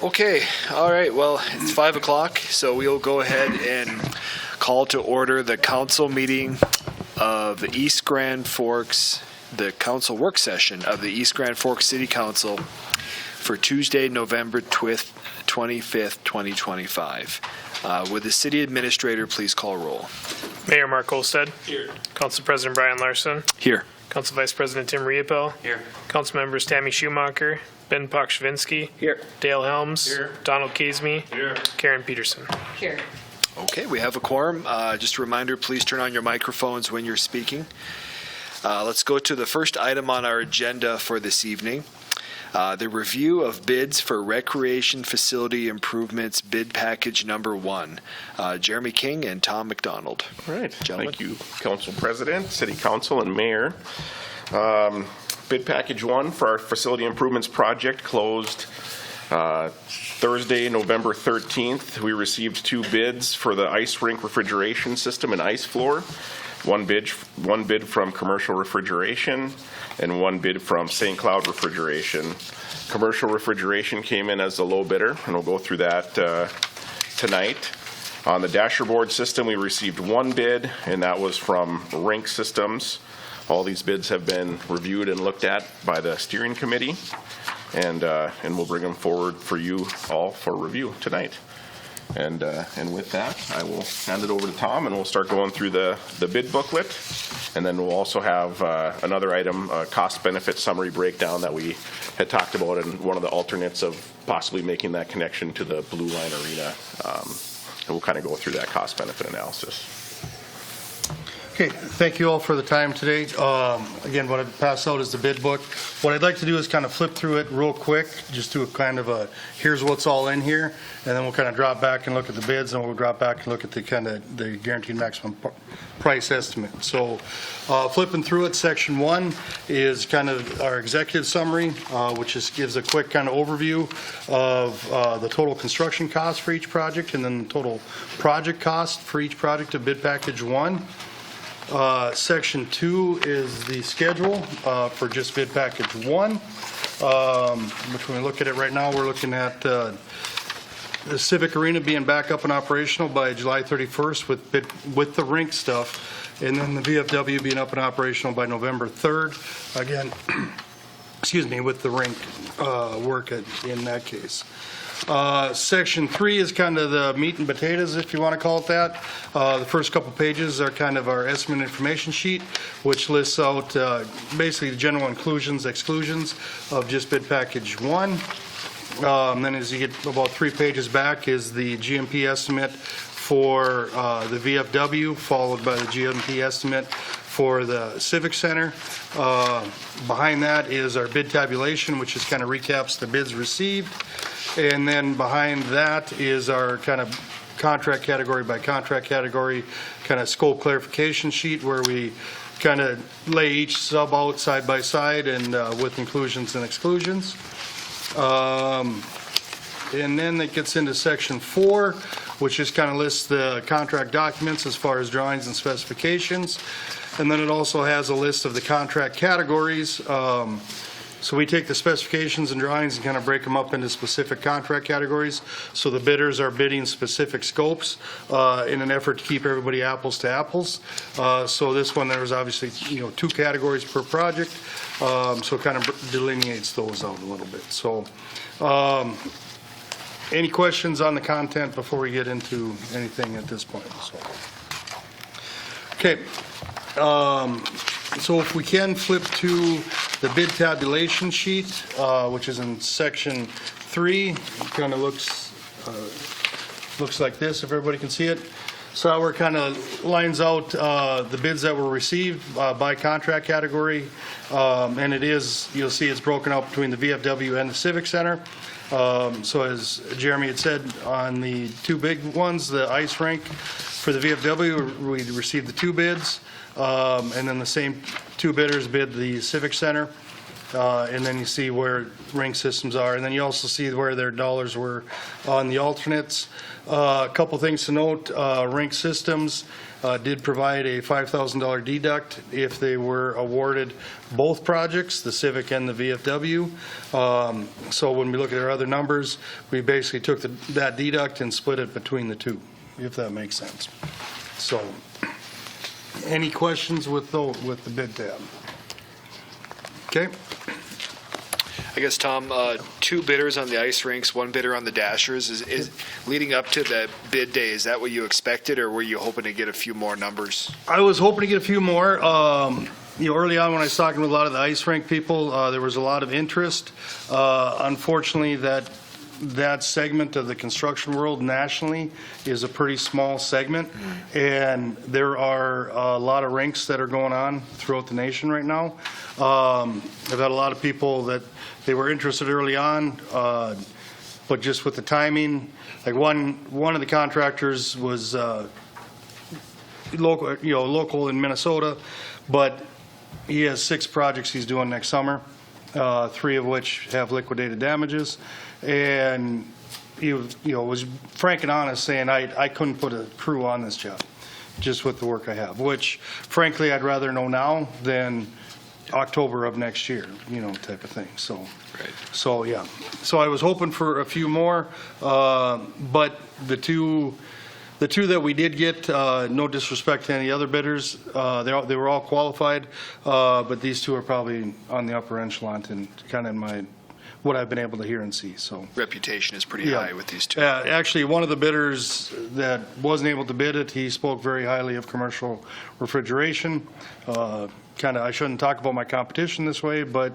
Okay, all right, well, it's 5 o'clock, so we'll go ahead and call to order the council meeting of the East Grand Forks, the council work session of the East Grand Forks City Council for Tuesday, November 25th, 2025. Would the city administrator please call roll? Mayor Mark Olstead. Here. Council President Brian Larson. Here. Council Vice President Tim Riepel. Here. Council Members Tammy Schumacher, Ben Pokshavinsky. Here. Dale Helms. Here. Donald Kazemi. Here. Karen Peterson. Here. Okay, we have a quorum. Just a reminder, please turn on your microphones when you're speaking. Let's go to the first item on our agenda for this evening. The review of bids for recreation facility improvements, bid package number 1. Jeremy King and Tom McDonald. All right. Gentlemen. Thank you, Council President, City Council, and Mayor. Bid package 1 for our facility improvements project closed Thursday, November 13th. We received 2 bids for the ice rink refrigeration system and ice floor. One bid from Commercial Refrigeration and 1 bid from St. Cloud Refrigeration. Commercial Refrigeration came in as the low bidder, and we'll go through that tonight. On the dasherboard system, we received 1 bid, and that was from Rink Systems. All these bids have been reviewed and looked at by the steering committee, and we'll bring them forward for you all for review tonight. And with that, I will hand it over to Tom, and we'll start going through the bid booklet. And then we'll also have another item, cost-benefit summary breakdown that we had talked about, and one of the alternates of possibly making that connection to the Blue Line Arena. And we'll kind of go through that cost-benefit analysis. Okay, thank you all for the time today. Again, what I've passed out is the bid book. What I'd like to do is kind of flip through it real quick, just do a kind of a, here's what's all in here, and then we'll kind of drop back and look at the bids, and we'll drop back and look at the kind of the guaranteed maximum price estimate. So flipping through it, section 1 is kind of our executive summary, which just gives a quick kind of overview of the total construction cost for each project, and then the total project cost for each project of bid package 1. Section 2 is the schedule for just bid package 1, which when we look at it right now, we're looking at the Civic Arena being back up and operational by July 31st with the rink stuff, and then the VFW being up and operational by November 3rd. Again, excuse me, with the rink work in that case. Section 3 is kind of the meat and potatoes, if you want to call it that. The first couple pages are kind of our estimate information sheet, which lists out basically the general inclusions, exclusions of just bid package 1. Then as you get about 3 pages back is the GMP estimate for the VFW, followed by the GMP estimate for the Civic Center. Behind that is our bid tabulation, which just kind of recaps the bids received. And then behind that is our kind of contract category by contract category kind of scope clarification sheet, where we kind of lay each sub out side by side and with inclusions and exclusions. And then it gets into section 4, which just kind of lists the contract documents as far as drawings and specifications. And then it also has a list of the contract categories. So we take the specifications and drawings and kind of break them up into specific contract categories. So the bidders are bidding specific scopes in an effort to keep everybody apples to apples. So this one, there's obviously 2 categories per project. So it kind of delineates those out a little bit. So any questions on the content before we get into anything at this point? So, okay. So if we can flip to the bid tabulation sheet, which is in section 3, it kind of looks like this, if everybody can see it. So that where kind of lines out the bids that were received by contract category, and it is, you'll see it's broken out between the VFW and the Civic Center. So as Jeremy had said, on the 2 big ones, the ice rink for the VFW, we received the 2 bids. And then the same 2 bidders bid the Civic Center. and then you see where rink systems are, and then you also see where their dollars were on the alternates. A couple things to note, rink systems did provide a $5,000 deduct if they were awarded both projects, the Civic and the VFW. So when we look at our other numbers, we basically took that deduct and split it between the two, if that makes sense. So, any questions with the bid tab? Okay. I guess, Tom, two bidders on the ice rinks, one bidder on the dashers. Is leading up to the bid day, is that what you expected, or were you hoping to get a few more numbers? I was hoping to get a few more. Early on when I was talking with a lot of the ice rink people, there was a lot of interest. Unfortunately, that segment of the construction world nationally is a pretty small segment, and there are a lot of rinks that are going on throughout the nation right now. I've had a lot of people that they were interested early on, but just with the timing, like one of the contractors was local in Minnesota, but he has 6 projects he's doing next summer, 3 of which have liquidated damages. And he was frank and honest, saying I couldn't put a crew on this job just with the work I have, which frankly I'd rather know now than October of next year, type of thing. So, right. So yeah. So I was hoping for a few more, but the two that we did get, no disrespect to any other bidders, they were all qualified, but these 2 are probably on the upper echelon and kind of what I've been able to hear and see. So Reputation is pretty high with these 2. Actually, one of the bidders that wasn't able to bid it, he spoke very highly of commercial refrigeration. I shouldn't talk about my competition this way, but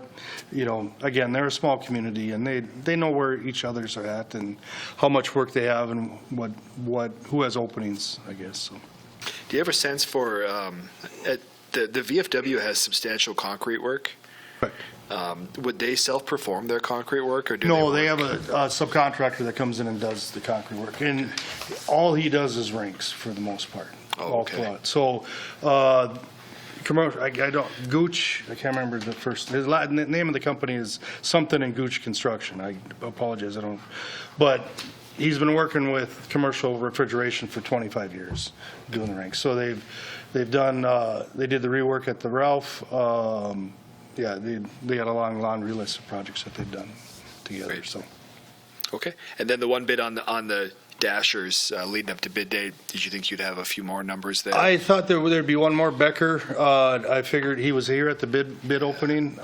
again, they're a small community, and they know where each others are at and how much work they have and who has openings, I guess. So. Do you have a sense for the VFW has substantial concrete work? Right. Would they self-perform their concrete work, or do they have a subcontractor that comes in and does the concrete work, and all he does is rinks for the most part. Oh, okay. So, commercial. I Gooch. I can't remember the first. His name of the company is something in Gooch Construction. I apologize. I don't. But he's been working with commercial refrigeration for 25 years, doing the rinks. So they've done. They did the rework at the Ralph. They got a long laundry list of projects that they've done together. Great. So. Okay. And then the one bid on the dashers leading up to bid day, did you think you'd have a few more numbers there? I thought there'd be one more. Becker. I figured he was here at the bid opening.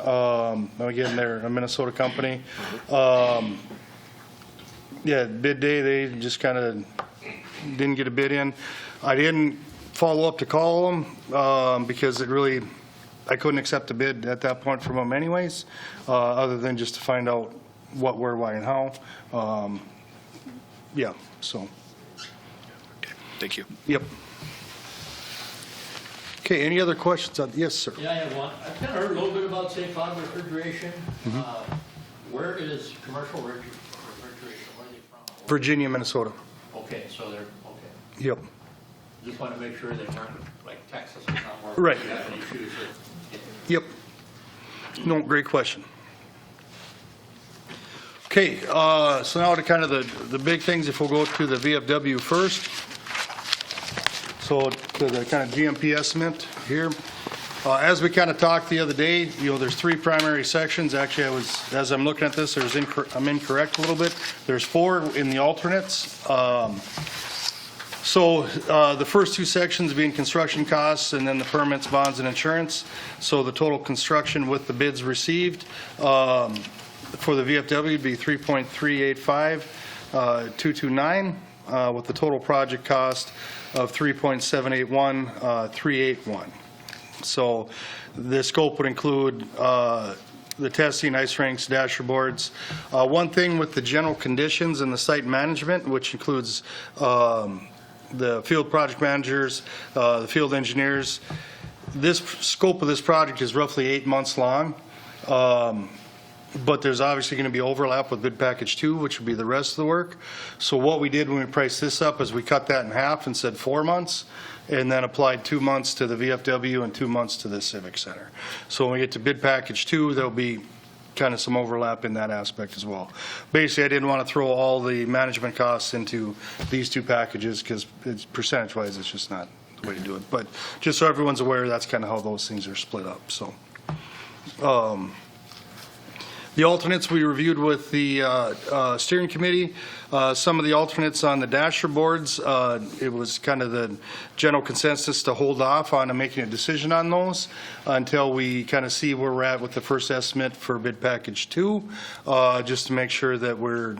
Again, they're a Minnesota company. Bid day, they just kind of didn't get a bid in. I didn't follow up to call them because I couldn't accept a bid at that point from them anyways, other than just to find out what, where, why, and how. So. Okay. Thank you. Yep. Okay, any other questions? Yes, sir. Yeah, I have one. I've kind of heard a little bit about St. Cloud refrigeration. Where is commercial refrigeration? Where are they from? Virginia, Minnesota. Okay, so they're, okay. Yep. Just want to make sure they weren't, like Texas is not more. Right. You have any issues with. Yep. No, great question. Okay, so now to kind of the big things, if we'll go to the VFW first. So to the kind of GMP estimate here. As we kind of talked the other day, there's 3 primary sections. Actually, as I'm looking at this, I'm incorrect a little bit. There's 4 in the alternates. So the first 2 sections being construction costs and then the permits, bonds, and insurance. So the total construction with the bids received for the VFW would be $3.385,229 with the total project cost of $3.781,381. So the scope would include the testing, ice rinks, dasher boards. One thing with the general conditions and the site management, which includes the field project managers, the field engineers. This scope of this project is roughly 8 months long, but there's obviously going to be overlap with bid package 2, which would be the rest of the work. So what we did when we priced this up is we cut that in half and said 4 months, and then applied 2 months to the VFW and 2 months to the Civic Center. So when we get to bid package 2, there'll be kind of some overlap in that aspect as well. Basically, I didn't want to throw all the management costs into these two packages because it's percentage-wise, it's just not the way to do it. But just so everyone's aware, that's kind of how those things are split up, so. The alternates we reviewed with the steering committee. Some of the alternates on the dasher boards, it was kind of the general consensus to hold off on making a decision on those until we kind of see where we're at with the first estimate for bid package 2, just to make sure that we're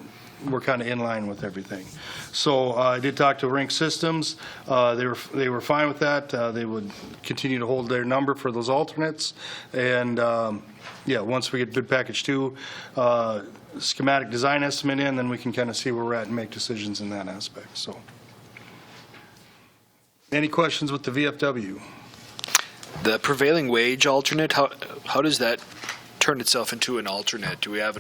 kind of in line with everything. So I did talk to Rink Systems. They were fine with that. They would continue to hold their number for those alternates. And yeah, once we get bid package 2, schematic design estimate in, then we can kind of see where we're at and make decisions in that aspect. So, any questions with the VFW? The prevailing wage alternate, how does that turn itself into an alternate? Do we have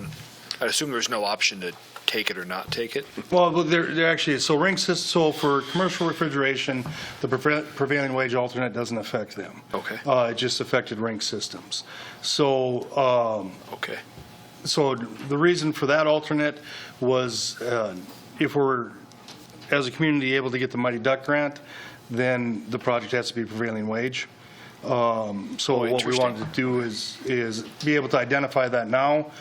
I assume there's no option to take it or not take it? Well, they're actually, so Rink Systems, so for commercial refrigeration, the prevailing wage alternate doesn't affect them. Okay. It just affected Rink Systems. So, Okay. so the reason for that alternate was if we're, as a community, able to get the Mighty Duck grant, then the project has to be prevailing wage. So what we wanted to do is be able to identify that now.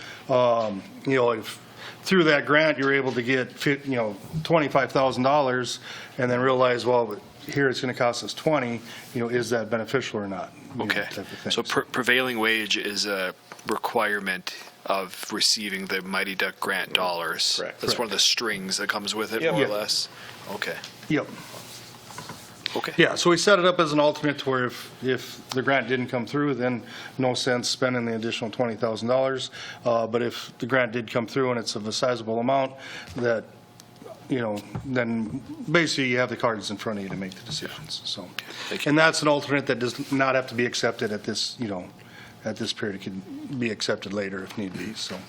You know, if through that grant you're able to get $25,000 and then realize, well, here it's going to cost us 20. You know, is that beneficial or not? Okay. Type of thing. So prevailing wage is a requirement of receiving the Mighty Duck grant dollars. Correct. That's one of the strings that comes with it, Yep. more or Yep. less. Okay. Yep. Okay. Yeah, so we set it up as an alternate to where if the grant didn't come through, then no sense spending the additional $20,000. But if the grant did come through and it's of a sizable amount, that, you know, then basically you have the cards in front of you to make the decisions. So, Thank you. and that's an alternate that does not have to be accepted at this, you know, at this period. It can be accepted later if need be, so.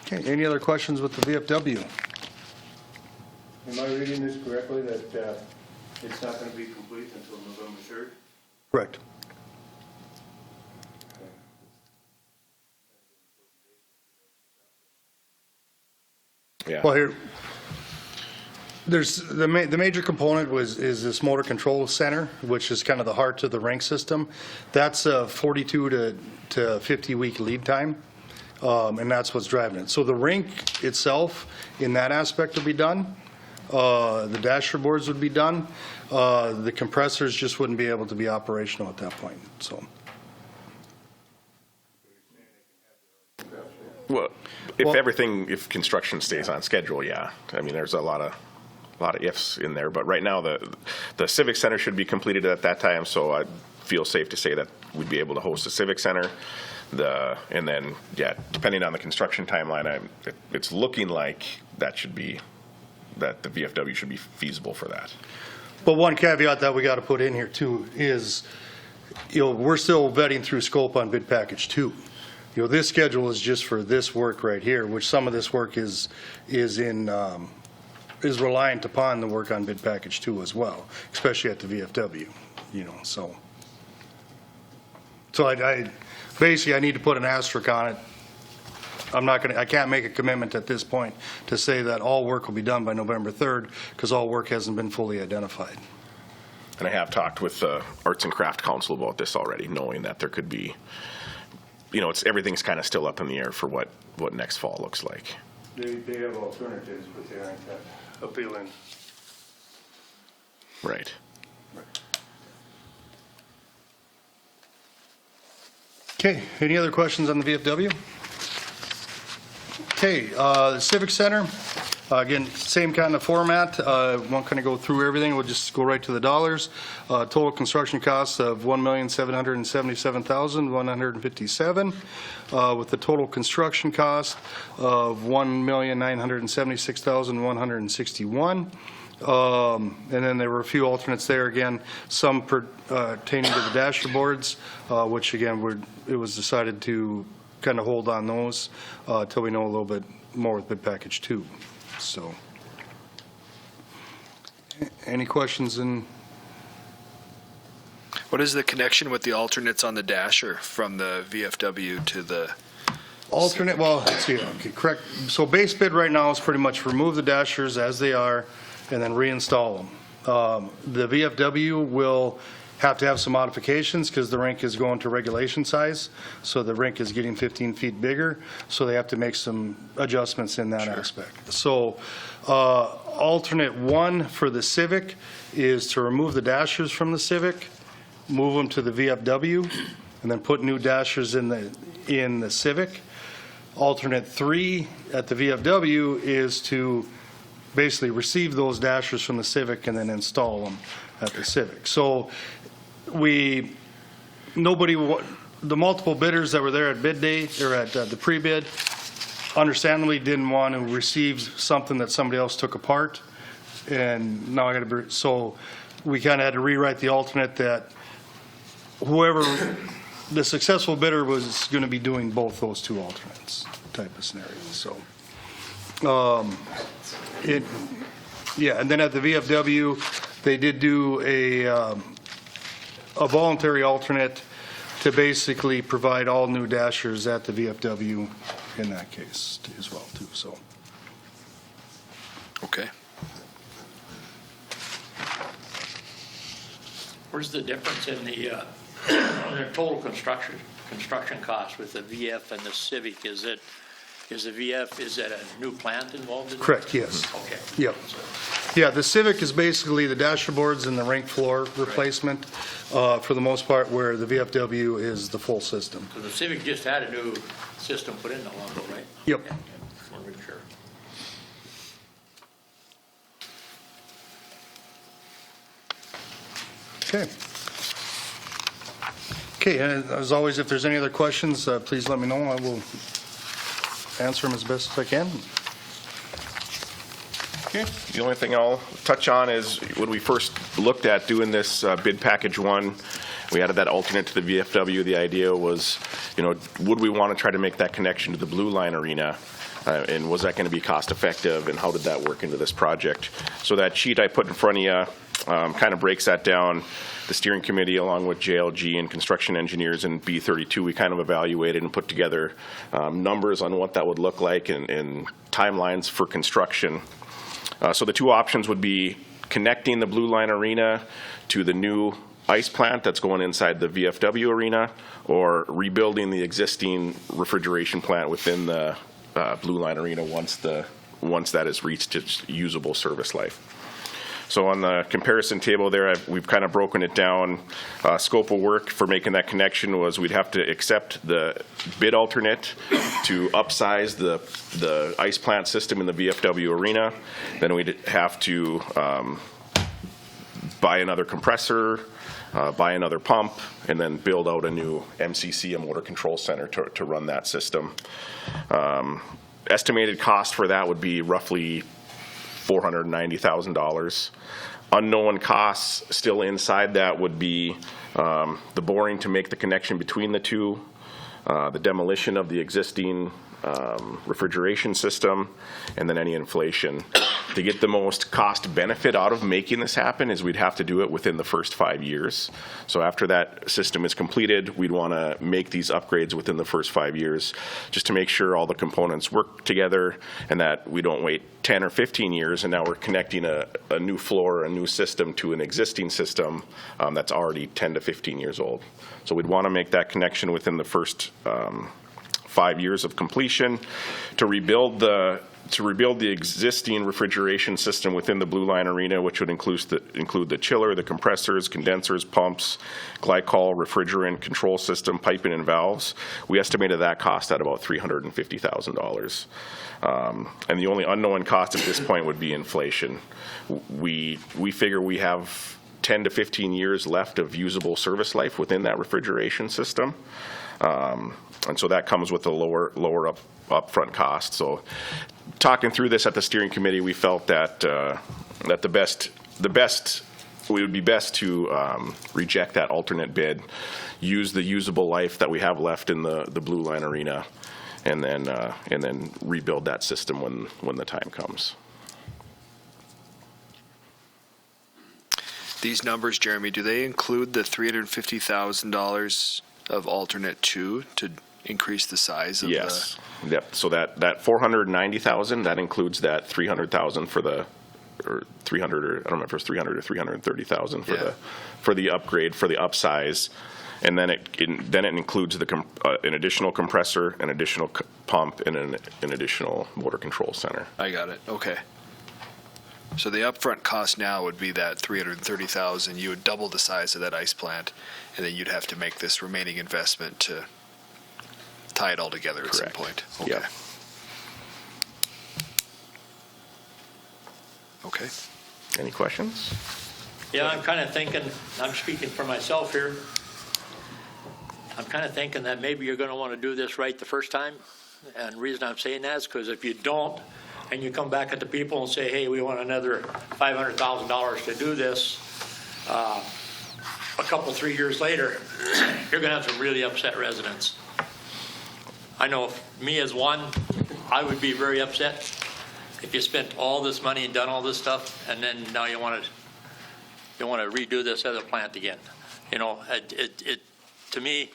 Okay, any other questions with the VFW? Am I reading this correctly, that it's not going to be complete until November 3rd? Correct. Yeah. Well, here, there's the major component is this motor control center, which is kind of the heart of the Rink system. That's a 42 to 50 week lead time, and that's what's driving it. So the rink itself, in that aspect, will be done. The dasher boards would be done. The compressors just wouldn't be able to be operational at that point. So. Well, if construction stays on schedule, yeah. I mean, there's a lot of ifs in there, but right now the Civic Center should be completed at that time, so I feel safe to say that we'd be able to host the Civic Center. And then, yeah, depending on the construction timeline, it's looking like that the VFW should be feasible for that. But one caveat that we got to put in here too is, you know, we're still vetting through scope on bid package 2. You know, this schedule is just for this work right here, which some of this work is reliant upon the work on bid package 2 as well, especially at the VFW, you know, so I basically need to put an asterisk on it. I can't make a commitment at this point to say that all work will be done by November 3rd because all work hasn't been fully identified. And I have talked with the Arts and Craft Council about this already, knowing that there could be, you know, everything's kind of still up in the air for what next fall looks like. They have alternatives, but they aren't that appealing. Right. Okay, any other questions on the VFW? Okay, the Civic Center, again, same kind of format. Won't kind of go through everything. We'll just go right to the dollars. Total construction costs of $1,777,157, with the total construction cost of $1,976,161. And then there were a few alternates there, again, some pertaining to the dasher boards, which again, it was decided to kind of hold on those till we know a little bit more with bid package 2. So, any questions? What is the connection with the alternates on the dasher from the VFW to the? Alternate, well, let's see, okay, correct. So base bid right now is pretty much remove the dashers as they are and then reinstall them. The VFW will have to have some modifications because the rink is going to regulation size. So the rink is getting 15 feet bigger. So they have to make some adjustments in that aspect. So alternate one for the Civic is to remove the dashers from the Civic, move them to the VFW, and then put new dashers in the Civic. Alternate three at the VFW is to basically receive those dashers from the Civic and then install them at the Civic. So the multiple bidders that were there at bid day or at the pre-bid understandably didn't want to receive something that somebody else took apart. And now I got to, so we kind of had to rewrite the alternate that whoever, the successful bidder was going to be doing both those two alternates type of scenario. So, yeah, and then at the VFW, they did do a voluntary alternate to basically provide all new dashers at the VFW in that case as well too. So, Okay. Where's the difference in the total construction cost with the VF and the Civic? Is the VF, is that a new plant involved in it? correct, yes. Okay. Yep. Yeah, the Civic is basically the dasher boards and the rink floor replacement for the most part, where the VFW is the full system. So the Civic just had a new system put in not long ago, right? Yep. Yeah, just want to make sure. Okay. Okay, and as always, if there's any other questions, please let me know. I will answer them as best as I can. Okay. The only thing I'll touch on is when we first looked at doing this bid package one, we added that alternate to the VFW. The idea was, would we want to try to make that connection to the Blue Line Arena? And was that going to be cost effective, and how did that work into this project? So that sheet I put in front of you kind of breaks that down. The steering committee, along with JLG and construction engineers and B32, we kind of evaluated and put together numbers on what that would look like and timelines for construction. So the two options would be connecting the Blue Line Arena to the new ice plant that's going inside the VFW arena, or rebuilding the existing refrigeration plant within the Blue Line Arena once that has reached its usable service life. So on the comparison table there, we've kind of broken it down. Scope of work for making that connection was we'd have to accept the bid alternate to upsize the ice plant system in the VFW arena. Then we'd have to buy another compressor, buy another pump, and then build out a new MCC, a motor control center, to run that system. Estimated cost for that would be roughly $490,000. Unknown costs still inside that would be the boring to make the connection between the two, the demolition of the existing refrigeration system, and then any inflation. To get the most cost benefit out of making this happen is we'd have to do it within the first 5 years. So after that system is completed, we'd want to make these upgrades within the first 5 years just to make sure all the components work together and that we don't wait 10 or 15 years and now we're connecting a new floor, a new system to an existing system that's already 10 to 15 years old. So we'd want to make that connection within the first 5 years of completion. To rebuild the existing refrigeration system within the Blue Line Arena, which would include the chiller, the compressors, condensers, pumps, glycol, refrigerant control system, piping, and valves, we estimated that cost at about $350,000. And the only unknown cost at this point would be inflation. We figure we have 10 to 15 years left of usable service life within that refrigeration system. And so that comes with a lower upfront cost. So talking through this at the steering committee, we felt that we would be best to reject that alternate bid, use the usable life that we have left in the Blue Line Arena, and then rebuild that system when the time comes. These numbers, Jeremy, do they include the $350,000 of alternate two to increase the size of Yes. Yep. So that 490,000, that includes that 300,000 for the, or 300, or I don't know if it was 300 or 330,000 for Yeah. for the upgrade, for the upsize. And then it includes an additional compressor, an additional pump, and an additional motor control center. I got it. Okay. So the upfront cost now would be that $330,000. You would double the size of that ice plant, and then you'd have to make this remaining investment to tie it all together at some Correct. point. Okay. Yep. Okay. Any questions? Yeah, I'm kind of thinking, I'm speaking for myself here. I'm kind of thinking that maybe you're going to want to do this right the first time. And the reason I'm saying that is because if you don't, and you come back at the people and say, hey, we want another $500,000 to do this, a couple, 3 years later, you're going to have some really upset residents. I know me as one, I would be very upset if you spent all this money and done all this stuff, and then now you want to redo this other plant again. You know, to me,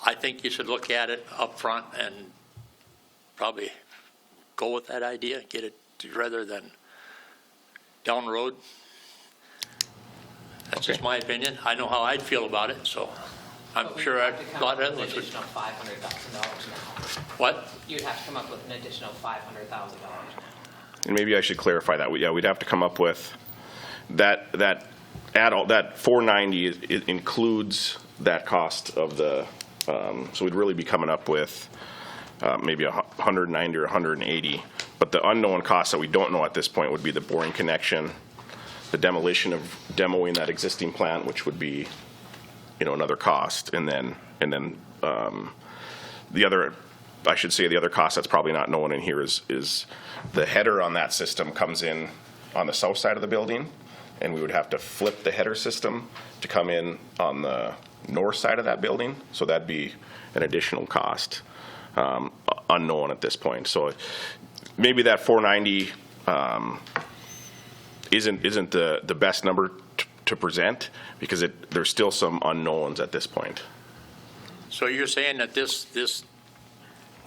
I think you should look at it up front and probably go with that idea, get it rather than down the road. That's just my opinion. I know how I'd feel about it, so I'm sure a lot of others would. Additional $500,000 now. What? You'd have to come up with an additional $500,000. And maybe I should clarify that. Yeah, we'd have to come up with that adult, that 490 it includes that cost of the, so we'd really be coming up with maybe 190 or 180. But the unknown costs that we don't know at this point would be the boring connection, the demolition of demoing that existing plant, which would be, you know, another cost, and then the other, I should say, the other cost that's probably not known in here is the header on that system comes in on the south side of the building, and we would have to flip the header system to come in on the north side of that building. So that'd be an additional cost, unknown at this point. So maybe that 490 isn't the best number to present because there's still some unknowns at this point. So you're saying that this,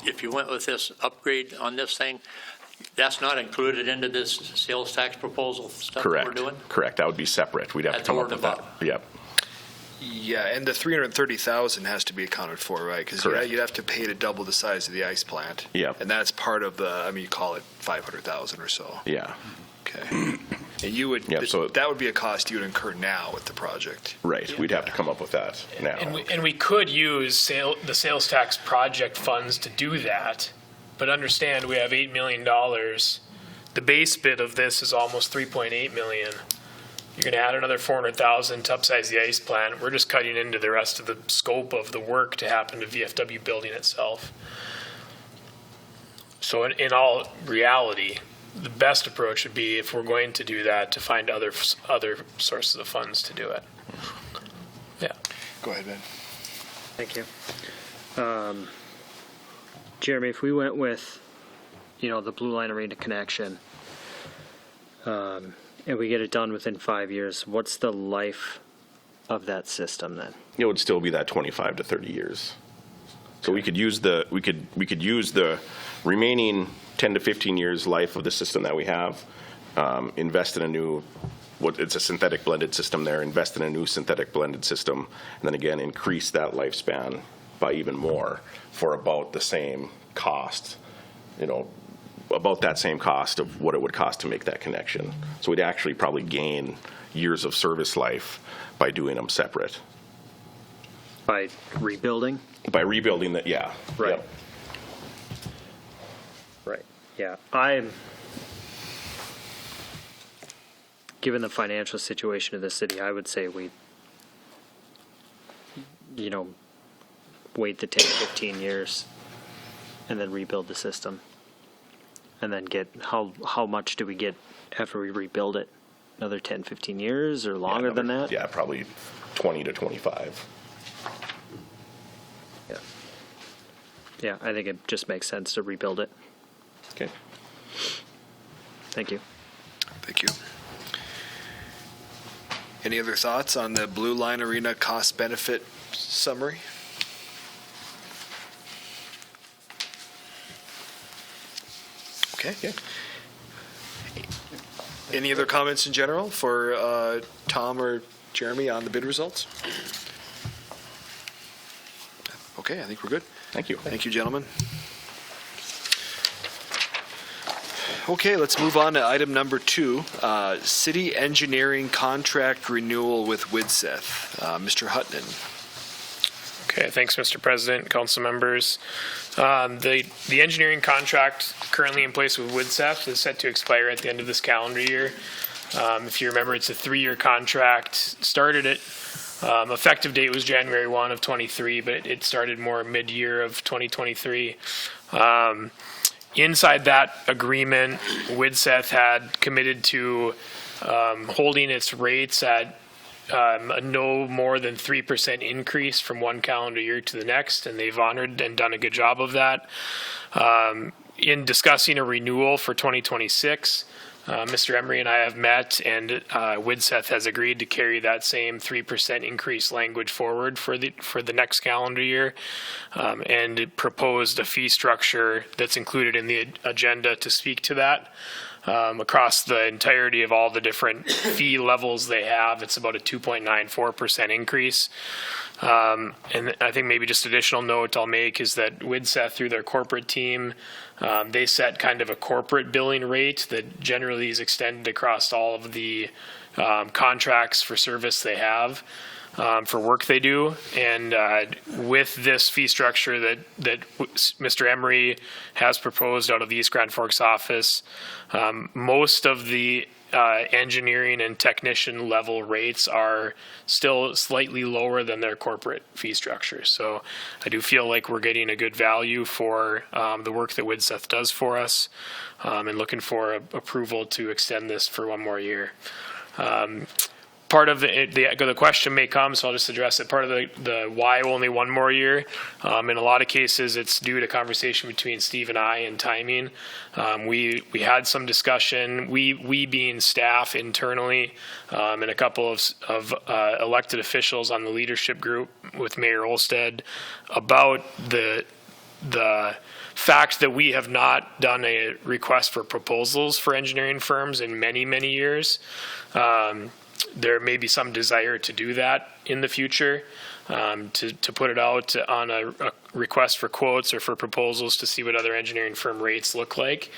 if you went with this upgrade on this thing, that's not included into this sales tax proposal stuff that we're doing? Correct. That would be separate. We'd have That's to come up over with and that. above. Yep. Yeah, and the $330,000 has to be accounted for, right? Because Correct. you'd have to pay to double the size of the ice plant. Yep. And that's part of the, I mean, you call it $500,000 or so. Yeah. Okay. And you would, Yep, so- that would be a cost you would incur now with the project. Right. We'd have to come up with that now. And we could use the sales tax project funds to do that, but understand we have $8 million. The base bid of this is almost $3.8 million. You're going to add another $400,000 to upsize the ice plant. We're just cutting into the rest of the scope of the work to happen to VFW building itself. So in all reality, the best approach would be, if we're going to do that, to find other sources of funds to do it. Yeah. Go ahead, Ben. Thank you. Jeremy, if we went with, the Blue Line Arena connection, and we get it done within 5 years, what's the life of that system then? It would still be that 25 to 30 years. So we could use the remaining 10 to 15 years life of the system that we have, invest in a new, it's a synthetic blended system there, invest in a new synthetic blended system, and then again increase that lifespan by even more for about the same cost, about that same cost of what it would cost to make that connection. So we'd actually probably gain years of service life by doing them separate. By rebuilding? By rebuilding that, yeah. Right. Yep. Right. Yeah. Given the financial situation of the city, I would say we, wait the 10, 15 years and then rebuild the system. And then get, how much do we get after we rebuild it? Another 10, 15 years or longer than that? Yeah, probably 20 to 25. Yeah. Yeah, I think it just makes sense to rebuild it. Okay. Thank you. Thank you. Any other thoughts on the Blue Line Arena cost benefit summary? Okay. Any other comments in general for Tom or Jeremy on the bid results? Okay, I think we're good. Thank you. Thank you, gentlemen. Okay, let's move on to item number 2, city engineering contract renewal with Widseth. Mr. Huttunen. Okay, thanks, Mr. President, council members. The engineering contract currently in place with Widseth is set to expire at the end of this calendar year. If you remember, it's a 3-year contract. Started at effective date was January 1 of 23, but it started more mid-year of 2023. Inside that agreement, Widseth had committed to holding its rates at a no more than 3% increase from one calendar year to the next, and they've honored and done a good job of that. In discussing a renewal for 2026, Mr. Emery and I have met, and Widseth has agreed to carry that same 3% increase language forward for the next calendar year, and proposed a fee structure that's included in the agenda to speak to that. Across the entirety of all the different fee levels they have, it's about a 2.94% increase. And I think maybe just additional note I'll make is that Widseth, through their corporate team, they set kind of a corporate billing rate that generally is extended across all of the contracts for service they have, for work they do. And with this fee structure that Mr. Emery has proposed out of the East Grand Forks office, most of the engineering and technician level rates are still slightly lower than their corporate fee structure. So I do feel like we're getting a good value for the work that Widseth does for us, and looking for approval to extend this for one more year. Part of the question may come, so I'll just address it. Part of the why only one more year, in a lot of cases, it's due to conversation between Steve and I and timing. We had some discussion, we being staff internally, and a couple of elected officials on the leadership group with Mayor Olsted, about the fact that we have not done a request for proposals for engineering firms in many, many years. There may be some desire to do that in the future, to put it out on a request for quotes or for proposals to see what other engineering firm rates look like.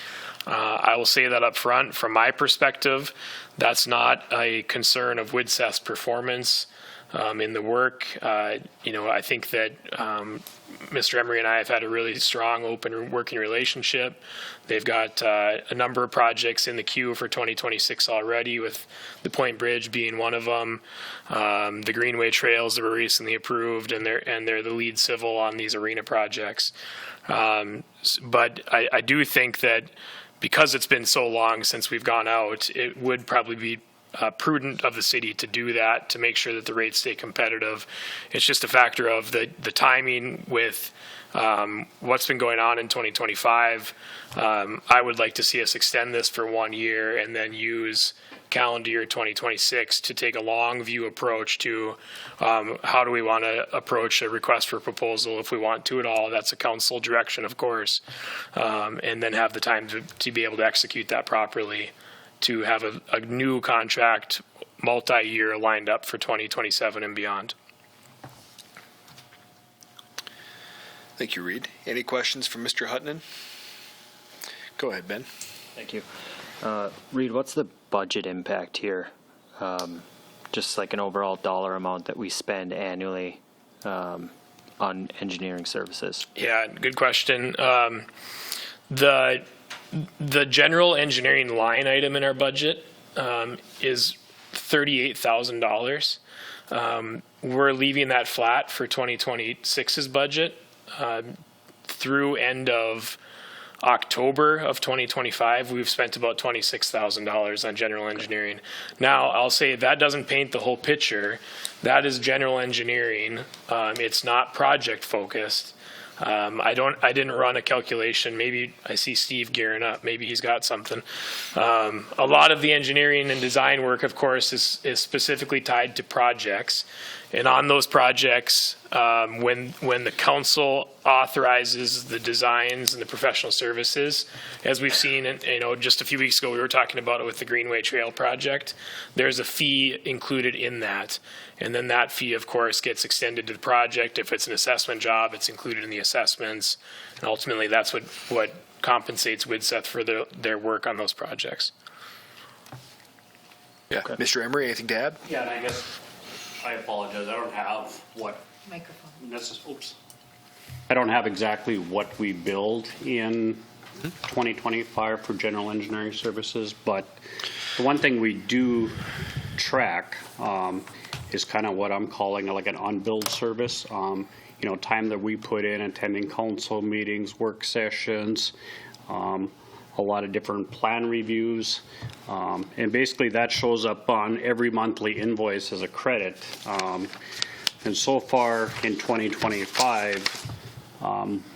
I will say that up front, from my perspective, that's not a concern of Widseth's performance in the work. I think that Mr. Emery and I have had a really strong, open working relationship. They've got a number of projects in the queue for 2026 already, with the Point Bridge being one of them. The Greenway Trails that were recently approved, and they're the lead civil on these arena projects. But I do think that because it's been so long since we've gone out, it would probably be prudent of the city to do that, to make sure that the rates stay competitive. It's just a factor of the timing with what's been going on in 2025. I would like to see us extend this for 1 year and then use calendar year 2026 to take a long view approach to how do we want to approach a request for proposal, if we want to at all. That's a council direction, of course, and then have the time to be able to execute that properly, to have a new contract multi-year lined up for 2027 and beyond. Thank you, Reid. Any questions for Mr. Huttunen? Go ahead, Ben. Thank you. Reid, what's the budget impact here? Just like an overall dollar amount that we spend annually on engineering services? Yeah, good question. The general engineering line item in our budget is $38,000. We're leaving that flat for 2026's budget. Through end of October of 2025, we've spent about $26,000 on general engineering. Now, I'll say that doesn't paint the whole picture. That is general engineering. It's not project focused. I didn't run a calculation. Maybe I see Steve gearing up. Maybe he's got something. A lot of the engineering and design work, of course, is specifically tied to projects. And on those projects, when the council authorizes the designs and the professional services, as we've seen, just a few weeks ago, we were talking about it with the Greenway Trail project, there's a fee included in that. And then that fee, of course, gets extended to the project. If it's an assessment job, it's included in the assessments. And ultimately, that's what compensates Widseth for their work on those projects. Yeah. Mr. Emery, anything to add? Yeah, and I guess, I apologize, I don't have what, Microphone. I don't have exactly what we build in 2025 for general engineering services, but the one thing we do track is kind of what I'm calling like an unbilled service. Time that we put in attending council meetings, work sessions, a lot of different plan reviews. And basically that shows up on every monthly invoice as a credit. And so far in 2025,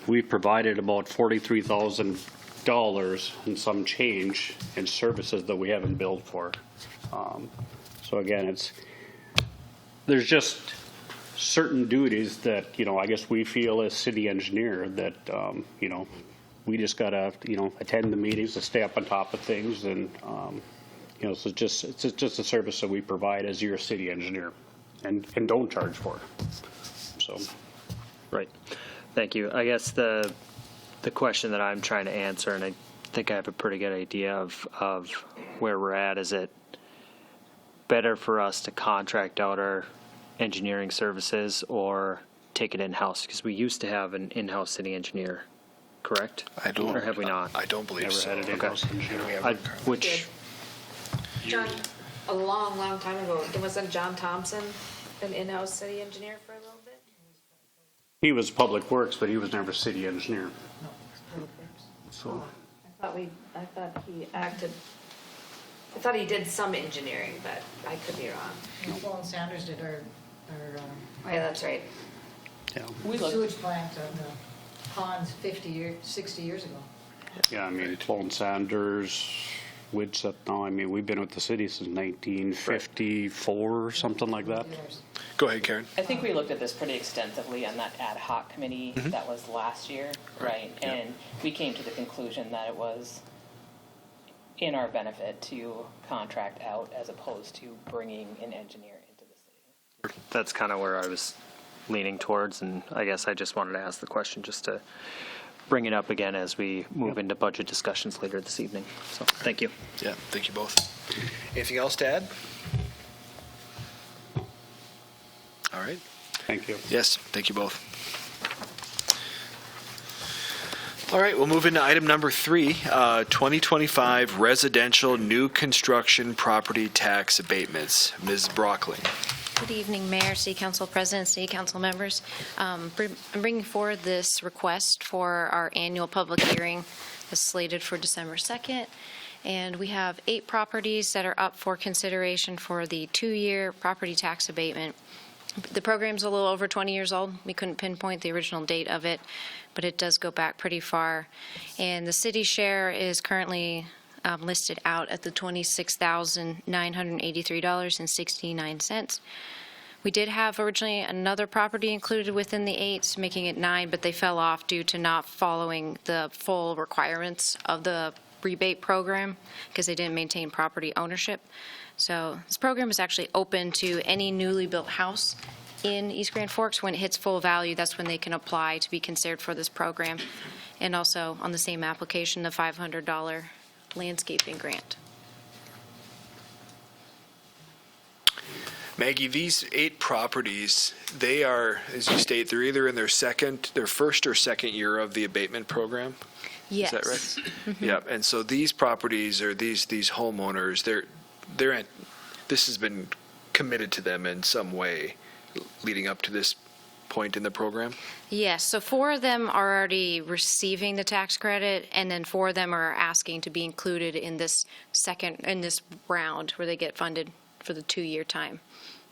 we've provided about $43,000 and some change in services that we haven't billed for. So again, there's just certain duties that, I guess we feel as city engineer that, we just gotta, attend the meetings to stay up on top of things, and so it's just a service that we provide as your city engineer, and don't charge for. So, Right. Thank you. I guess the question that I'm trying to answer, and I think I have a pretty good idea of where we're at, is it better for us to contract out our engineering services or take it in-house? Because we used to have an in-house city engineer. Correct? Or have we not? I don't believe so. never had an in-house engineer. Which, John, a long time ago, wasn't John Thompson an in-house city engineer for a little bit? He was public works, but he was never city engineer. So, I thought he did some engineering, but I could be wrong. Sloan Sanders did our Oh, yeah, that's right. yeah. sewage plant on the ponds 60 years ago. Yeah, I mean, Sloan Sanders, Widseth, we've been with the city since 1954 or something like that. Go ahead, Karen. I think we looked at this pretty extensively on that ad hoc committee that was last year, right? And we came to the conclusion that it was in our benefit to contract out as opposed to bringing an engineer into the city. that's kind of where I was leaning towards, and I guess I just wanted to ask the question just to bring it up again as we move into budget discussions later this evening. So, thank you. Yeah, thank you both. Anything else to add? All right. Thank you. Yes, thank you both. All right, we'll move into item number 3, 2025 residential new construction property tax abatements. Ms. Brockling. Good evening, Mayor, City Council President, City Council members. I'm bringing forward this request for our annual public hearing that's slated for December 2nd. And we have 8 properties that are up for consideration for the 2-year property tax abatement. The program's a little over 20 years old. We couldn't pinpoint the original date of it, but it does go back pretty far. And the city share is currently listed out at the $26,983.69. We did have originally another property included within the 8, making it 9, but they fell off due to not following the full requirements of the rebate program because they didn't maintain property ownership. So this program is actually open to any newly built house in East Grand Forks. When it hits full value, that's when they can apply to be considered for this program. And also on the same application, the $500 landscaping grant. Maggie, these 8 properties, they are, as you state, they're either in their first or second year of the abatement program? Yes. Is that right? Yeah, and so these properties or these homeowners, this has been committed to them in some way leading up to this point in the program? Yes, so 4 of them are already receiving the tax credit, and then 4 of them are asking to be included in this round where they get funded for the 2-year time.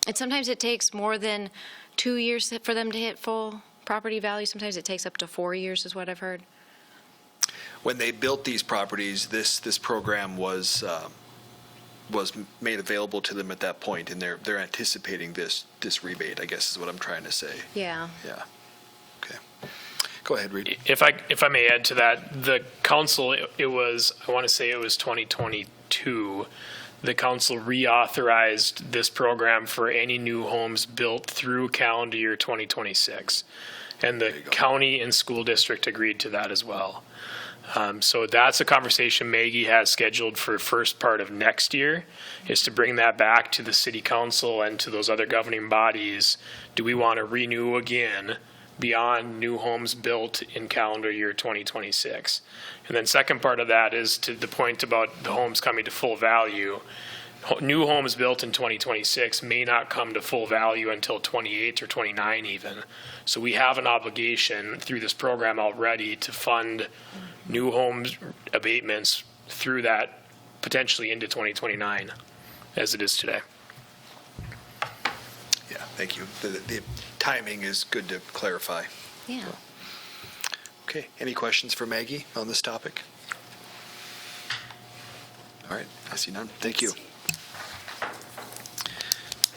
And sometimes it takes more than 2 years for them to hit full property value. Sometimes it takes up to 4 years is what I've heard. When they built these properties, this program was made available to them at that point, and they're anticipating this rebate, I guess is what I'm trying to say. Yeah. Yeah. Okay. Go ahead, Reid. If I may add to that, the council, I want to say it was 2022, the council reauthorized this program for any new homes built through calendar year 2026. And the county and school district agreed to that as well. So that's a conversation Maggie has scheduled for first part of next year, is to bring that back to the city council and to those other governing bodies. Do we want to renew again beyond new homes built in calendar year 2026? And then second part of that is to the point about the homes coming to full value. New homes built in 2026 may not come to full value until 28 or 29 even. So we have an obligation through this program already to fund new homes abatements through that potentially into 2029 as it is today. Yeah, thank you. The timing is good to clarify. Yeah. Okay, any questions for Maggie on this topic? All right, I see none. Thank you.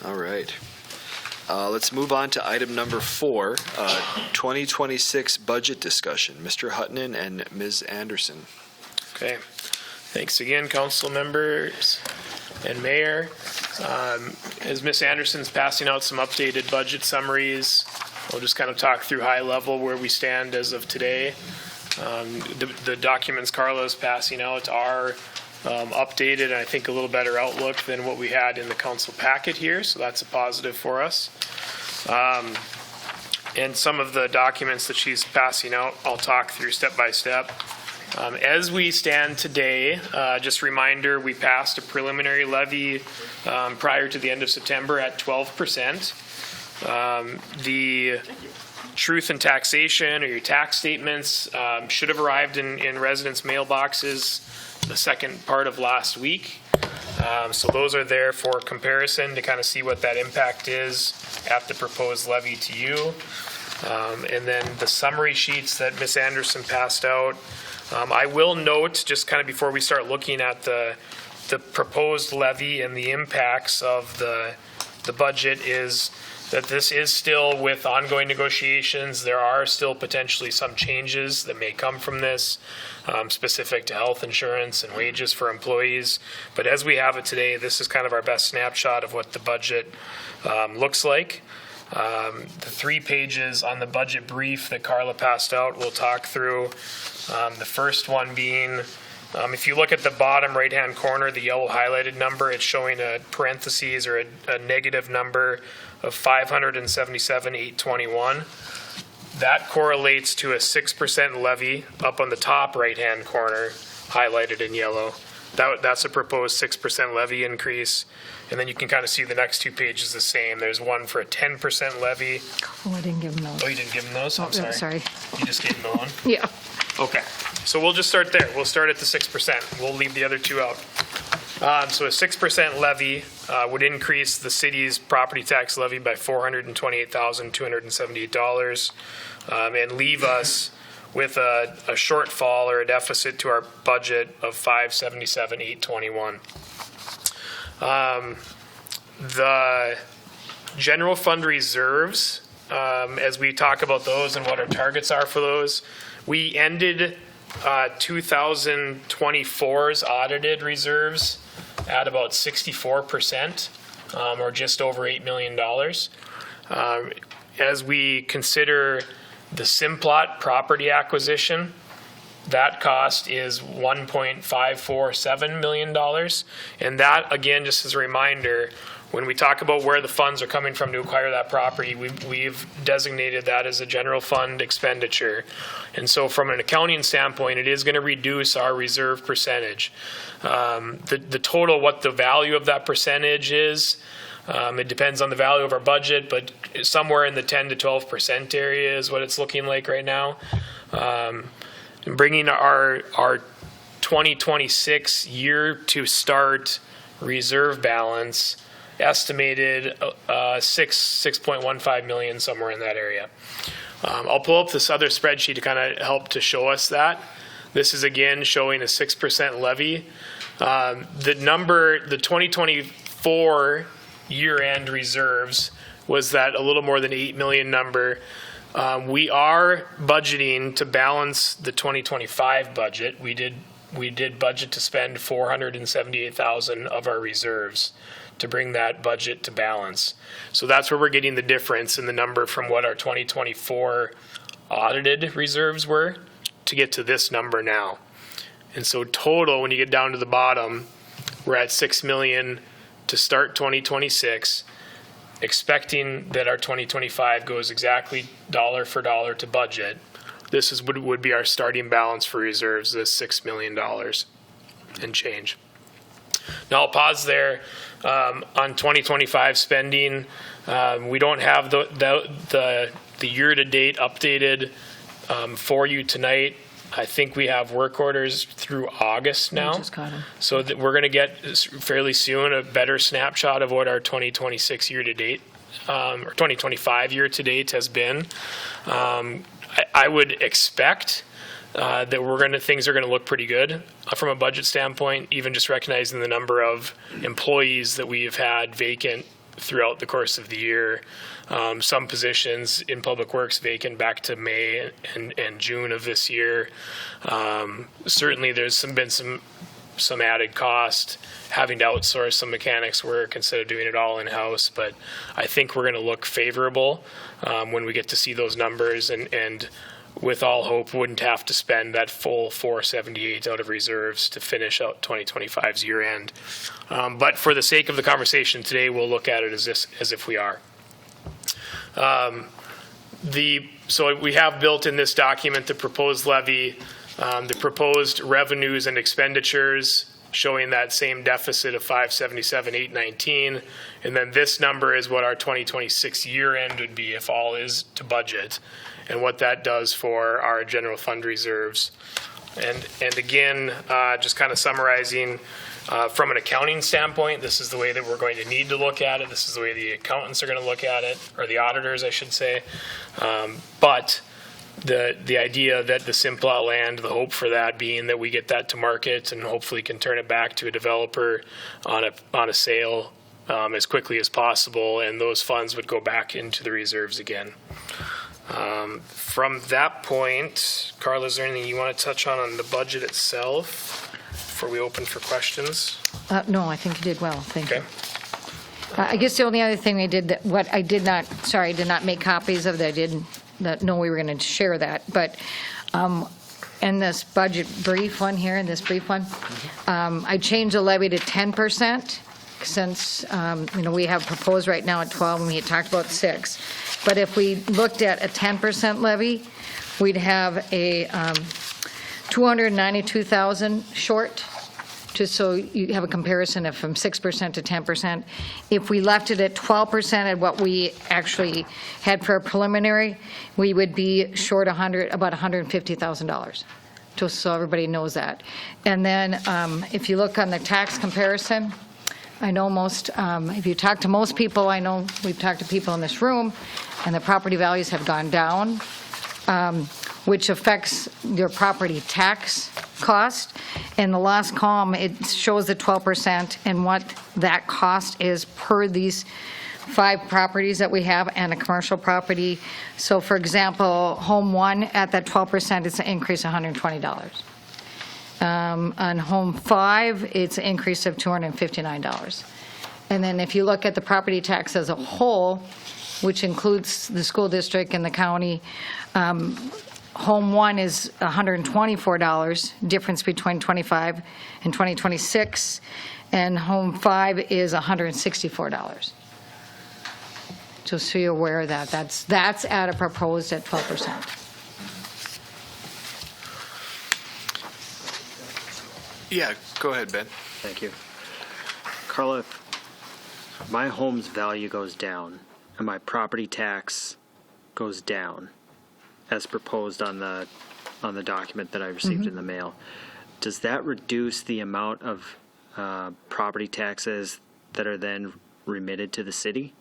All right. Let's move on to item number 4, 2026 budget discussion. Mr. Huttunen and Ms. Anderson. Okay. Thanks again, council members and mayor. As Ms. Anderson's passing out some updated budget summaries, we'll just kind of talk through high level where we stand as of today. The documents Karla is passing out are updated and I think a little better outlook than what we had in the council packet here, so that's a positive for us. And some of the documents that she's passing out, I'll talk through step by step. As we stand today, just a reminder, we passed a preliminary levy prior to the end of September at 12%. The truth in taxation or your tax statements should have arrived in residents' mailboxes the second part of last week. So those are there for comparison to kind of see what that impact is at the proposed levy to you. And then the summary sheets that Ms. Anderson passed out. I will note, just kind of before we start looking at the proposed levy and the impacts of the budget, is that this is still with ongoing negotiations. There are still potentially some changes that may come from this, specific to health insurance and wages for employees. But as we have it today, this is kind of our best snapshot of what the budget looks like. The 3 pages on the budget brief that Karla passed out, we'll talk through. The first one being, if you look at the bottom right-hand corner, the yellow highlighted number, it's showing a parentheses or a negative number of 577,821. That correlates to a 6% levy up on the top right-hand corner, highlighted in yellow. That's a proposed 6% levy increase. And then you can kind of see the next 2 pages the same. There's one for a 10% levy. Oh, I didn't give them those. Oh, you didn't give them those? I'm sorry. Sorry. You just gave them the one? Yeah. Okay, so we'll just start there. We'll start at the 6%. We'll leave the other 2 out. So a 6% levy would increase the city's property tax levy by $428,278 and leave us with a shortfall or a deficit to our budget of $577,821. The general fund reserves, as we talk about those and what our targets are for those, we ended 2024's audited reserves at about 64%, or just over $8 million. As we consider the Simplot property acquisition, that cost is $1.547 million. And that, again, just as a reminder, when we talk about where the funds are coming from to acquire that property, we've designated that as a general fund expenditure. And so from an accounting standpoint, it is going to reduce our reserve percentage. The total, what the value of that percentage is, it depends on the value of our budget, but somewhere in the 10 to 12% area is what it's looking like right now. And bringing our 2026 year to start reserve balance estimated 6.15 million, somewhere in that area. I'll pull up this other spreadsheet to kind of help to show us that. This is again showing a 6% levy. The number, the 2024 year-end reserves was that a little more than 8 million number. We are budgeting to balance the 2025 budget. We did budget to spend 478,000 of our reserves to bring that budget to balance. So that's where we're getting the difference in the number from what our 2024 audited reserves were to get to this number now. And so total, when you get down to the bottom, we're at 6 million to start 2026, expecting that our 2025 goes exactly dollar for dollar to budget. This is would be our starting balance for reserves, this $6 million and change. Now I'll pause there. On 2025 spending, we don't have the year-to-date updated for you tonight. I think we have work orders through August now. So that we're going to get fairly soon a better snapshot of what our 2026 year-to-date or 2025 year-to-date has been. I would expect that things are going to look pretty good from a budget standpoint, even just recognizing the number of employees that we have had vacant throughout the course of the year. Some positions in Public Works vacant back to May and June of this year. Certainly there's been some added cost having to outsource some mechanics work instead of doing it all in-house, but I think we're going to look favorable when we get to see those numbers, and with all hope wouldn't have to spend that full 478 out of reserves to finish out 2025's year end. But for the sake of the conversation today, we'll look at it as if we are. So we have built in this document the proposed levy, the proposed revenues and expenditures, showing that same deficit of 577,819, and then this number is what our 2026 year end would be if all is to budget, and what that does for our general fund reserves. And again, just kind of summarizing, from an accounting standpoint, this is the way that we're going to need to look at it. This is the way the accountants are going to look at it, or the auditors, I should say. But the idea that the Simplot land, the hope for that being that we get that to market and hopefully can turn it back to a developer on a sale as quickly as possible, and those funds would go back into the reserves again. From that point, Karla, is there anything you want to touch on the budget itself before we open for questions? No, I think you did well. Thank you. Okay. I guess the only other thing I did, I did not make copies of that. I didn't know we were going to share that, but in this budget brief one here, in this brief one, I changed the levy to 10%, since we have proposed right now at 12, and we had talked about 6. But if we looked at a 10% levy, we'd have a 292,000 short, just so you have a comparison of from 6% to 10%. If we left it at 12% at what we actually had for a preliminary, we would be short about $150,000. Just so everybody knows that. And then if you look on the tax comparison, I know if you talk to most people, I know we've talked to people in this room, and the property values have gone down, which affects your property tax cost. In the last column, it shows the 12% and what that cost is per these 5 properties that we have and a commercial property. So for example, home 1 at that 12%, it's an increase of $120. On home 5, it's an increase of $259. And then if you look at the property tax as a whole, which includes the school district and the county, home 1 is $124, difference between 25 and 2026, and home 5 is $164. Just so you're aware of that. That's at a proposed at 12%. Yeah, go ahead, Ben. Thank you. Karla, if my home's value goes down and my property tax goes down, as proposed on the document that I received in the mail, does that reduce the amount of property taxes that are then remitted to the city?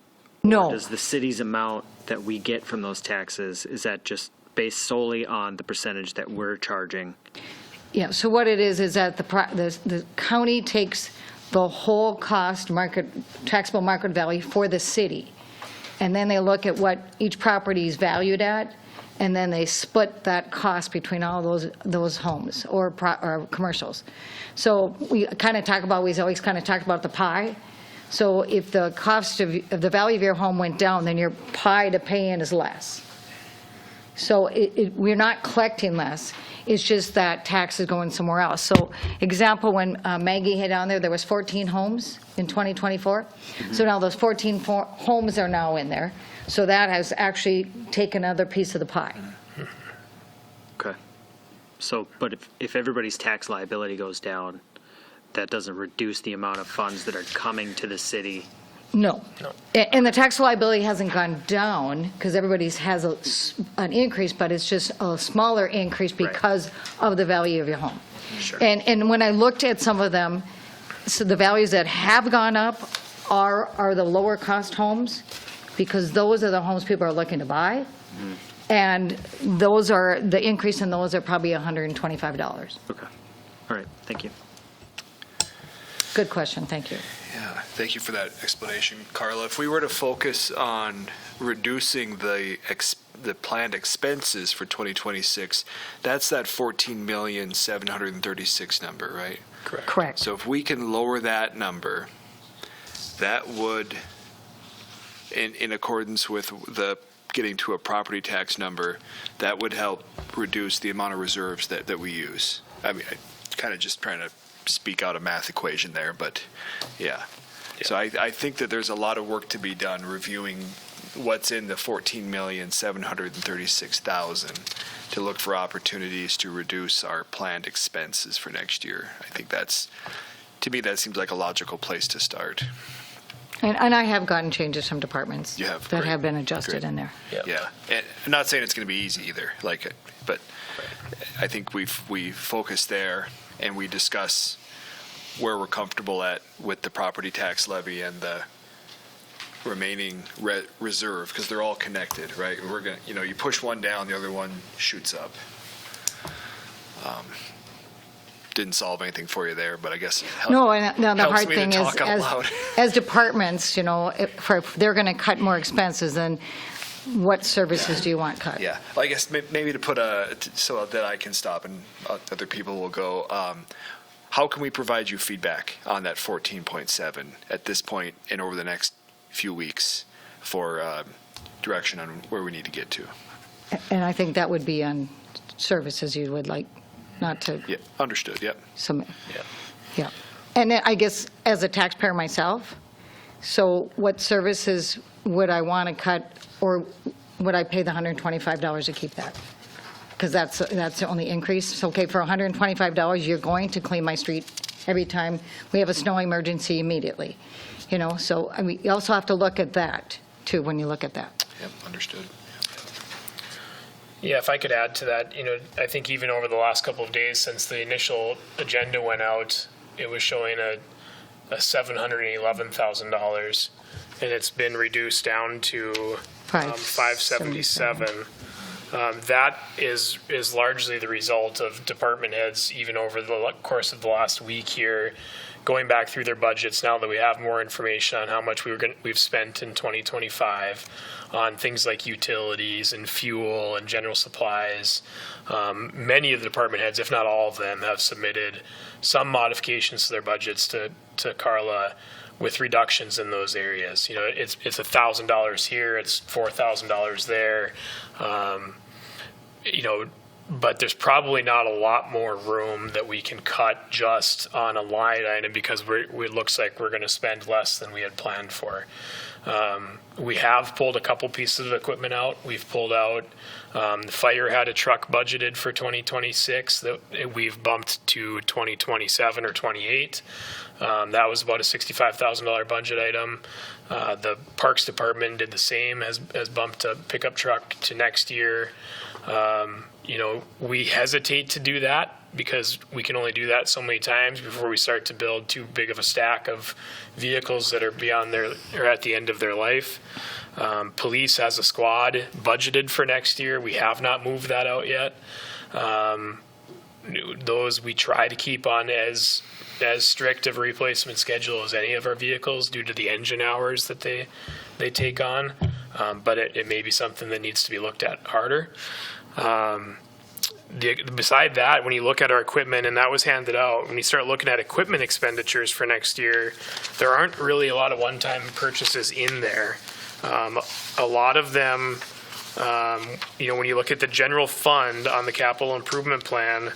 No. Or does the city's amount that we get from those taxes, is that just based solely on the percentage that we're charging? Yeah, so what it is that the county takes the whole cost, taxable market value for the city, and then they look at what each property is valued at, and then they split that cost between all those homes or commercials. So we always kind of talk about the pie. So if the cost of the value of your home went down, then your pie to pay in is less. So we're not collecting less. It's just that tax is going somewhere else. So example, when Maggie had on there was 14 homes in 2024. So now those 14 homes are now in there. So that has actually taken another piece of the pie. Okay. So, but if everybody's tax liability goes down, that doesn't reduce the amount of funds that are coming to the city? No. And the tax liability hasn't gone down because everybody's has an increase, but it's just a smaller increase because of the value of your home. Sure. And when I looked at some of them, so the values that have gone up are the lower cost homes, because those are the homes people are looking to buy. And the increase in those are probably $125. Okay. All right. Thank you. Good question. Thank you. Yeah, thank you for that explanation, Karla. If we were to focus on reducing the planned expenses for 2026, that's that 14,736,000 number, right? Correct. So if we can lower that number, that would, in accordance with the getting to a property tax number, that would help reduce the amount of reserves that we use. I mean, I kind of just trying to speak out a math equation there, but yeah. So I think that there's a lot of work to be done reviewing what's in the 14,736,000 to look for opportunities to reduce our planned expenses for next year. I think to me, that seems like a logical place to start. And I have gotten changes from departments You have, that great. have been adjusted Great. in there. Yeah, and I'm not saying it's going to be easy either, but I think we focus there and we discuss where we're comfortable at with the property tax levy and the remaining reserve, because they're all connected, right? We're going to, you push one down, the other one shoots up. Didn't solve anything for you there, but I guess it helps. No, and the helps hard me to thing is, talk out loud. as departments, if they're going to cut more expenses, then what services do you want cut? Yeah, well, I guess maybe to put so that I can stop and other people will go, how can we provide you feedback on that 14.7 at this point and over the next few weeks for direction on where we need to get to? And I think that would be on services you would like not to. Yeah, understood, yep. Yeah. And then I guess as a taxpayer myself, so what services would I want to cut, or would I pay the $125 to keep that? Because that's the only increase. So, okay, for $125, you're going to clean my street every time we have a snow emergency immediately. So I mean, you also have to look at that too when you look at that. Yep, understood. Yeah, if I could add to that, I think even over the last couple of days since the initial agenda went out, it was showing a $711,000, and it's been reduced down to $577,000. That is largely the result of department heads, even over the course of the last week here, going back through their budgets now that we have more information on how much we've spent in 2025 on things like utilities and fuel and general supplies. Many of the department heads, if not all of them, have submitted some modifications to their budgets to Karla with reductions in those areas. It's $1,000 here, it's $4,000 there. But there's probably not a lot more room that we can cut just on a line item because it looks like we're going to spend less than we had planned for. We have pulled a couple pieces of equipment out. We've pulled out, the fire had a truck budgeted for 2026 that we've bumped to 2027 or 28. That was about a $65,000 budget item. The Parks Department did the same, has bumped a pickup truck to next year. We hesitate to do that because we can only do that so many times before we start to build too big of a stack of vehicles that are beyond or at the end of their life. Police has a squad budgeted for next year. We have not moved that out yet. Those we try to keep on as strict of a replacement schedule as any of our vehicles due to the engine hours that they take on. But it may be something that needs to be looked at harder. Beside that, when you look at our equipment, and that was handed out, when you start looking at equipment expenditures for next year, there aren't really a lot of one-time purchases in there. A lot of them, when you look at the general fund on the capital improvement plan,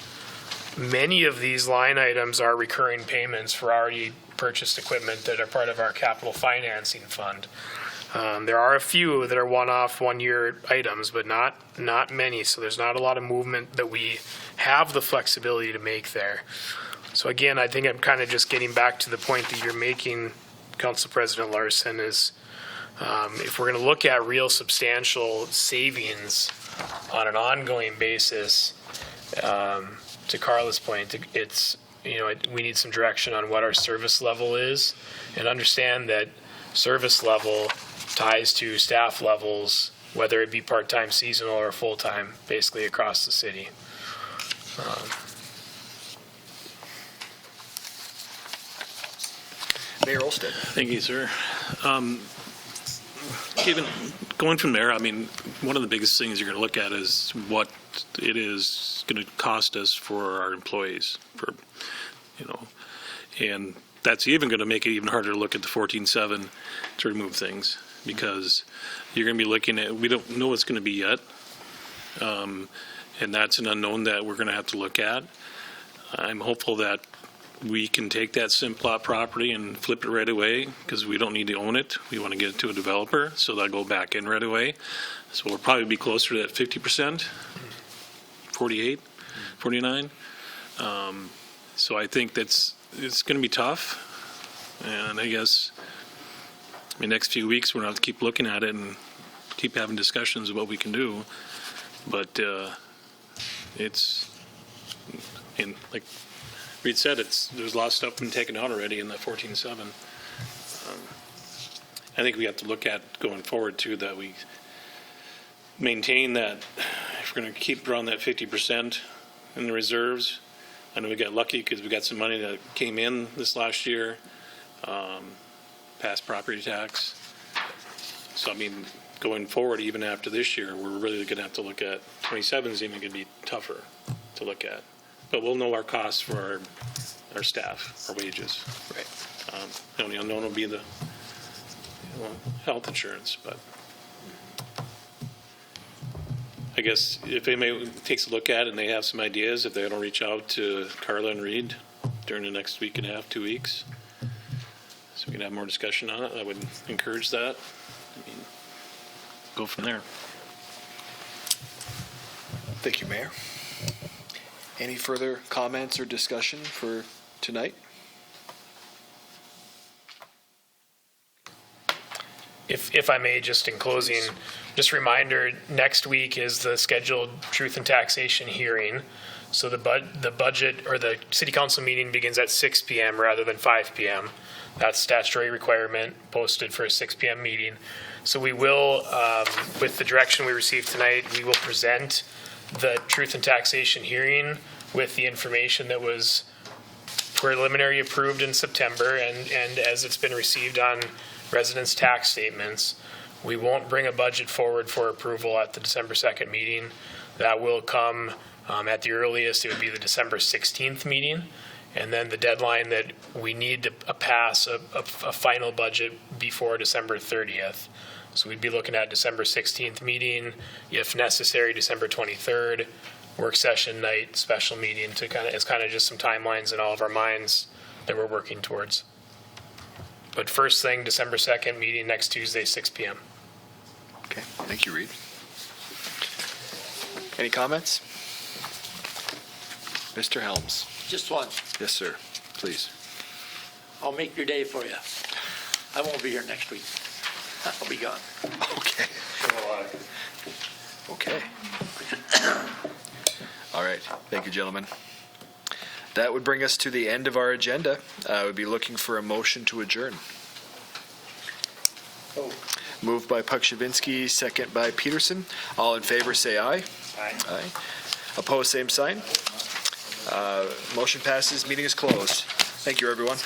many of these line items are recurring payments for already purchased equipment that are part of our capital financing fund. There are a few that are one-off, one-year items, but not many. So there's not a lot of movement that we have the flexibility to make there. So again, I think I'm kind of just getting back to the point that you're making, Council President Larson, is if we're going to look at real substantial savings on an ongoing basis, to Karla's point, we need some direction on what our service level is, and understand that service level ties to staff levels, whether it be part-time, seasonal, or full-time, basically across the city. Mayor Olsted. Thank you, sir. Going from there, I mean, one of the biggest things you're going to look at is what it is going to cost us for our employees, and that's even going to make it even harder to look at the 14.7 to remove things, because you're going to be looking at, we don't know what's going to be yet, and that's an unknown that we're going to have to look at. I'm hopeful that we can take that Simplot property and flip it right away, because we don't need to own it. We want to get it to a developer, so that'll go back in right away. So we'll probably be closer to that 50%, 48, 49. So I think it's going to be tough. And I guess next few weeks we're going to have to keep looking at it and keep having discussions of what we can do. But and like Reid said, there's a lot of stuff been taken out already in that 14.7. I think we have to look at going forward too, that we maintain that if we're going to keep around that 50% in the reserves. I know we got lucky because we got some money that came in this last year, past property tax. So going forward, even after this year, we're really going to have to look at 27 is even going to be tougher to look at. But we'll know our costs for our staff, our wages. Right. The only unknown will be the health insurance. But I guess if anybody takes a look at it and they have some ideas, if they don't reach out to Karla and Reid during the next week and a half, 2 weeks, so we can have more discussion on it, I would encourage that. Go from there. Thank you, Mayor. Any further comments or discussion for tonight? If I may, just in closing, just a reminder, next week is the scheduled truth and taxation hearing. So the budget or the city council meeting begins at 6 p.m. rather than 5 p.m. That's statutory requirement posted for a 6 p.m. meeting. So we will, with the direction we received tonight, we will present the truth and taxation hearing with the information that was preliminary approved in September and as it's been received on residents' tax statements. We won't bring a budget forward for approval at the December 2nd meeting. That will come at the earliest. It would be the December 16th meeting. And then the deadline that we need to pass a final budget before December 30th. So we'd be looking at December 16th meeting, if necessary, December 23rd, work session night, special meeting to it's kind of just some timelines in all of our minds that we're working towards. But first thing, December 2nd meeting next Tuesday, 6 p.m. Okay, thank you, Reid. Any comments? Mr. Helms. Just one. Yes, sir. Please. I'll make your day for you. I won't be here next week. I'll be gone. Okay. Okay. All right. Thank you, gentlemen. That would bring us to the end of our agenda. I would be looking for a motion to adjourn. Moved by Pukshavinsky, second by Peterson. All in favor, say aye. Aye. Opposed, same sign. Motion passes. Meeting is closed. Thank you, everyone.